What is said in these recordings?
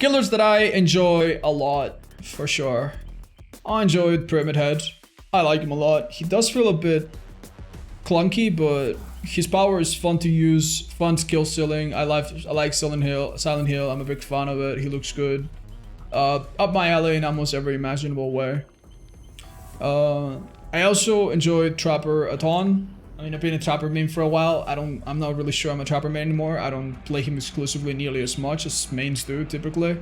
Killers that I enjoy a lot, for sure. I enjoyed Pinhead. I like him a lot. He does feel a bit clunky, but his power is fun to use, fun skill ceiling. I like Silent Hill. I'm a big fan of it. He looks good. Up my alley in almost every imaginable way. I also enjoyed Trapper a ton. I mean, I've been a Trapper main for a while. I'm not really sure I'm a Trapper main anymore. I don't play him exclusively nearly as much as mains do typically.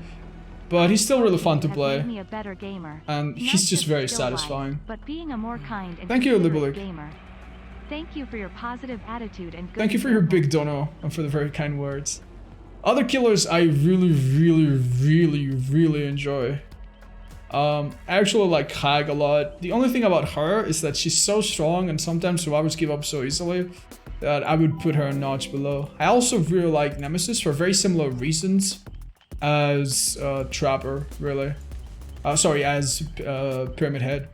But he's still really fun to play. Me a better gamer. And he's just very satisfying. But being a more kind and Thank you, considerate gamer. Thank you for your positive attitude and good Thank you for your big dono and for the very kind words. Other killers I really enjoy. I actually like Hag a lot. The only thing about her is that she's so strong and sometimes survivors give up so easily that I would put her a notch below. I also really like Nemesis for very similar reasons as Trapper, really. Sorry, as Pyramid Head.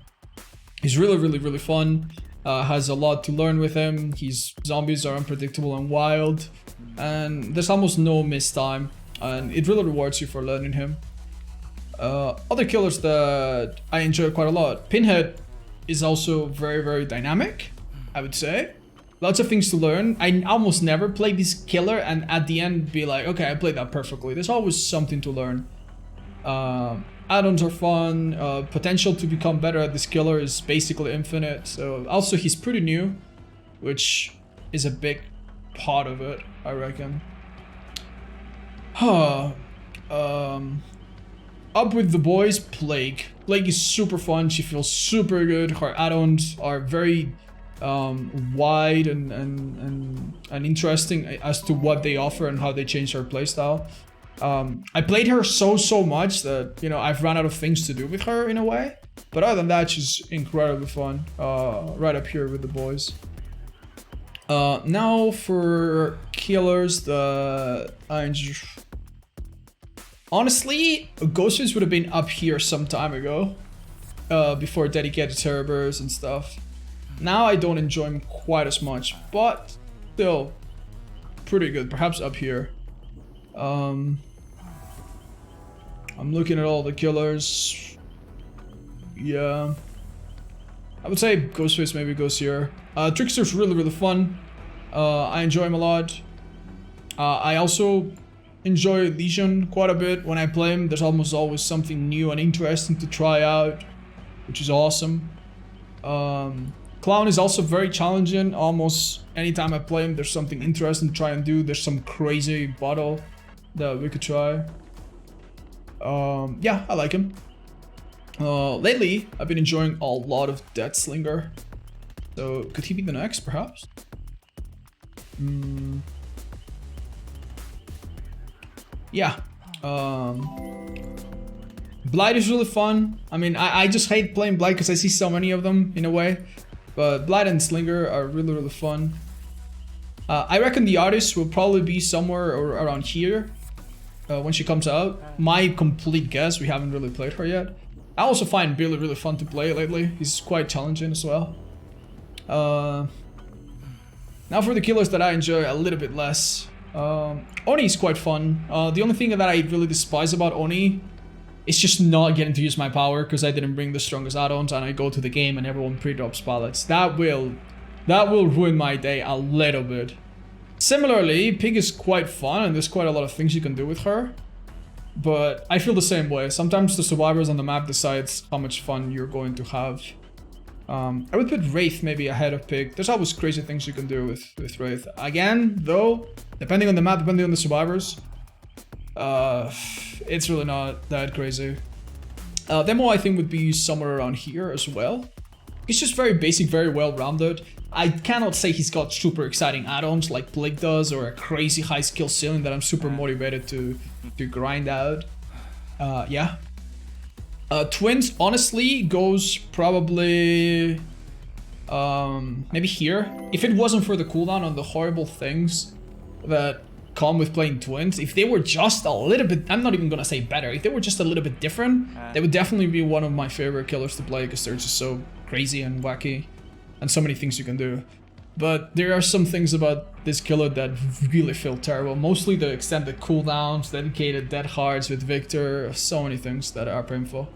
He's really fun. Has a lot to learn with him. His zombies are unpredictable and wild. And there's almost no miss time. And it really rewards you for learning him. Other killers that I enjoy quite a lot. Pinhead is also very dynamic, I would say. Lots of things to learn. I almost never play this killer and at the end be like, okay, I played that perfectly. There's always something to learn. Add-ons are fun. Potential to become better at this killer is basically infinite. So also he's pretty new, which is a big part of it, I reckon. Up with the boys, Plague. Plague is super fun. She feels super good. Her add-ons are very wide and interesting as to what they offer and how they change her playstyle. I played her so much that, you know, I've run out of things to do with her in a way. But other than that, she's incredibly fun. Right up here with the boys. Now for killers that I enjoy. Honestly, Ghostface would have been up here some time ago. Before dedicated servers and stuff. Now I don't enjoy him quite as much, but still pretty good. Perhaps up here. I'm looking at all the killers. Yeah. I would say Ghostface maybe goes here. Trickster's really fun. I enjoy him a lot. I also enjoy Legion quite a bit. When I play him, there's almost always something new and interesting to try out, which is awesome. Clown is also very challenging. Almost anytime I play him, there's something interesting to try and do. There's some crazy battle that we could try. Yeah, I like him. Lately, I've been enjoying a lot of Deathslinger. So, could he be the next, perhaps? Yeah. Blight is really fun. I mean, I just hate playing Blight because I see so many of them in a way. But Blight and Slinger are really fun. I reckon the artist will probably be somewhere around here when she comes out. My complete guess, we haven't really played her yet. I also find Billy really fun to play lately. He's quite challenging as well. Now for the killers that I enjoy a little bit less. Oni is quite fun. The only thing that I really despise about Oni is just not getting to use my power because I didn't bring the strongest add-ons and I go to the game and everyone pre-drops pallets. That will ruin my day a little bit. Similarly, Pig is quite fun and there's quite a lot of things you can do with her. But I feel the same way. Sometimes the survivors on the map decides how much fun you're going to have. I would put Wraith maybe ahead of Pig. There's always crazy things you can do with Wraith. Again, though, depending on the map, depending on the survivors, it's really not that crazy. Demo I think would be somewhere around here as well. He's just very basic, very well-rounded. I cannot say he's got super exciting add-ons like Plague does or a crazy high skill ceiling that I'm super motivated to grind out. Yeah. Twins honestly goes probably maybe here. If it wasn't for the cooldown on the horrible things that come with playing Twins, if they were just a little bit, I'm not even gonna say better, if they were just a little bit different, they would definitely be one of my favorite killers to play because they're just so crazy and wacky and so many things you can do. But there are some things about this killer that really feel terrible. Mostly the extended cooldowns, dedicated dead hearts with Victor, so many things that are painful.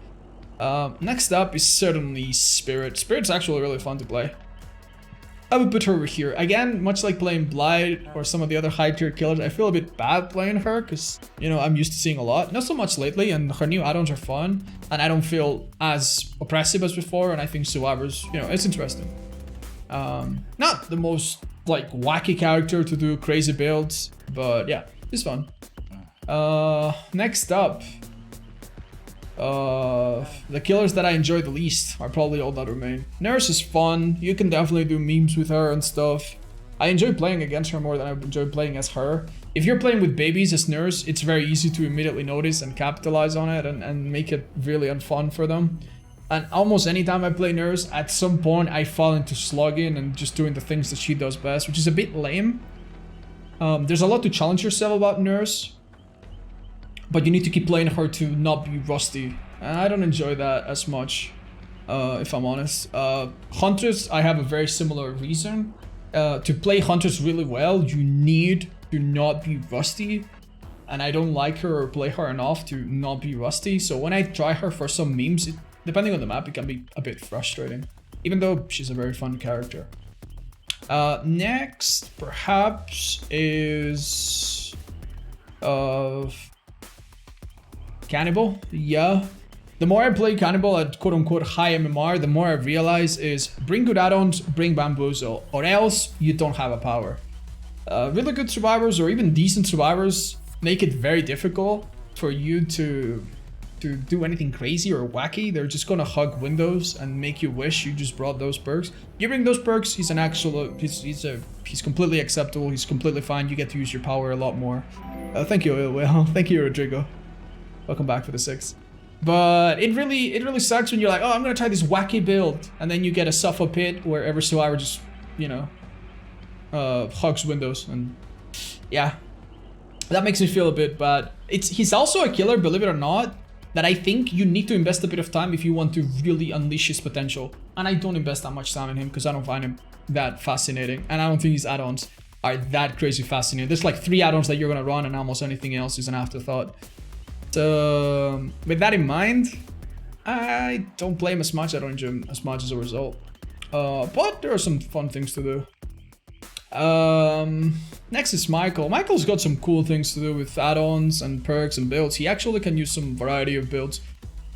Next up is certainly Spirit. Spirit's actually really fun to play. I would put her over here. Again, much like playing Blight or some of the other high tier killers, I feel a bit bad playing her because, you know, I'm used to seeing a lot. Not so much lately, and her new add-ons are fun, and I don't feel as oppressive as before, and I think Survivors, you know, it's interesting. Not the most, like, wacky character to do crazy builds, but yeah, it's fun. Next up, the killers that I enjoy the least are probably all that remain. Nurse is fun. You can definitely do memes with her and stuff. I enjoy playing against her more than I enjoy playing as her. If you're playing with babies as Nurse, it's very easy to immediately notice and capitalize on it and make it really unfun for them. And almost anytime I play Nurse, at some point I fall into slugging and just doing the things that she does best, which is a bit lame. There's a lot to challenge yourself about Nurse, but you need to keep playing her to not be rusty. And I don't enjoy that as much, if I'm honest. Hunters, I have a very similar reason. To play Hunters really well, you need to not be rusty. And I don't like her or play her enough to not be rusty. So when I try her for some memes, depending on the map, it can be a bit frustrating. Even though she's a very fun character. Next, perhaps, is... Cannibal, yeah. The more I play Cannibal at quote-unquote high MMR, the more I realize is bring good add-ons, bring Bamboozle, or else you don't have a power. Really good survivors or even decent survivors make it very difficult for you to do anything crazy or wacky. They're just gonna hug windows and make you wish you just brought those perks. You bring those perks, he's an actual, he's completely acceptable, he's completely fine. You get to use your power a lot more. Thank you, Will. Thank you, Rodrigo. Welcome back for the 6th. But it really sucks when you're like, oh, I'm gonna try this wacky build, and then you get a Suffer Pit where every survivor just, you know, hugs windows, and yeah, that makes me feel a bit bad. He's also a killer, believe it or not, that I think you need to invest a bit of time if you want to really unleash his potential. And I don't invest that much time in him because I don't find him that fascinating, and I don't think his add-ons are that crazy fascinating. There's like 3 add-ons that you're gonna run, and almost anything else is an afterthought. So, with that in mind, I don't play him as much, I don't enjoy him as much as a result. But there are some fun things to do. Next is Michael. Michael's got some cool things to do with add-ons and perks and builds. He actually can use some variety of builds.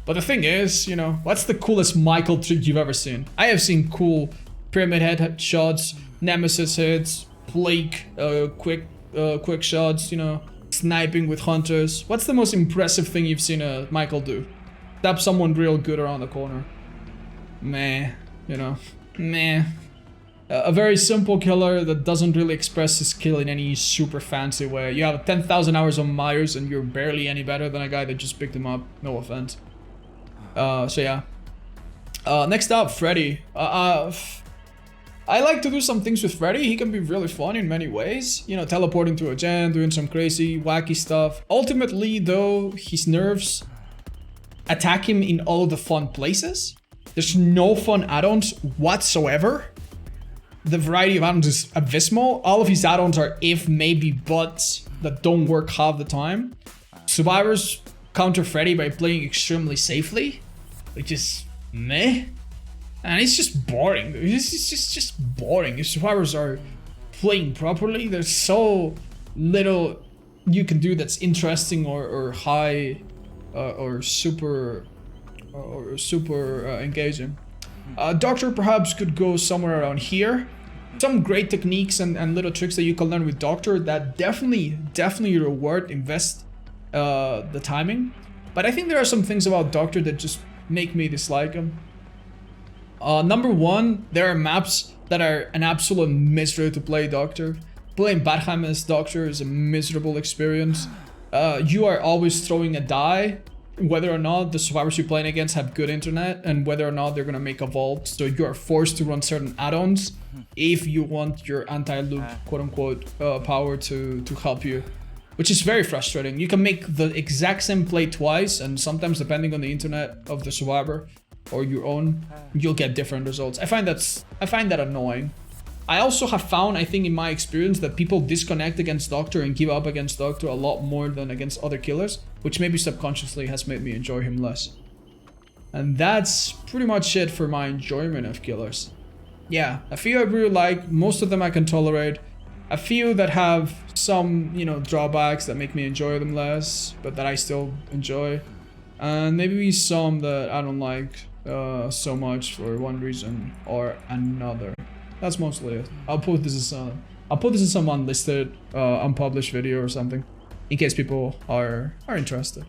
But the thing is, you know, what's the coolest Michael trick you've ever seen? I have seen cool Pyramid Head shots, Nemesis hits, Plague, quick shots, you know. Sniping with Hunters. What's the most impressive thing you've seen Michael do? Stab someone real good around the corner. Meh, you know, meh. A very simple killer that doesn't really express his skill in any super fancy way. You have 10,000 hours on Myers and you're barely any better than a guy that just picked him up. No offense. So yeah. Next up, Freddy. I like to do some things with Freddy. He can be really fun in many ways. You know, teleporting to a gen, doing some crazy, wacky stuff. Ultimately, though, his nerfs attack him in all the fun places. There's no fun add-ons whatsoever. The variety of add-ons is abysmal. All of his add-ons are if, maybe, buts that don't work half the time. Survivors counter Freddy by playing extremely safely, which is meh. And it's just boring. It's just boring. If survivors are playing properly, there's so little you can do that's interesting or high or super engaging. Doctor perhaps could go somewhere around here. Some great techniques and little tricks that you can learn with Doctor that definitely reward invest the timing. But I think there are some things about Doctor that just make me dislike him. Number 1, there are maps that are an absolute misery to play Doctor. Playing Badheim as Doctor is a miserable experience. You are always throwing a die, whether or not the survivors you're playing against have good internet, and whether or not they're gonna make a vault. So you are forced to run certain add-ons if you want your anti-loop, quote-unquote, power to help you. Which is very frustrating. You can make the exact same play twice, and sometimes depending on the internet of the survivor, or your own, you'll get different results. I find that annoying. I also have found, I think in my experience, that people disconnect against Doctor and give up against Doctor a lot more than against other killers, which maybe subconsciously has made me enjoy him less. And that's pretty much it for my enjoyment of killers. Yeah, a few I really like, most of them I can tolerate. A few that have some, you know, drawbacks that make me enjoy them less, but that I still enjoy. And maybe some that I don't like so much for one reason or another. That's mostly it. I'll put this as some unlisted, unpublished video or something, in case people are interested.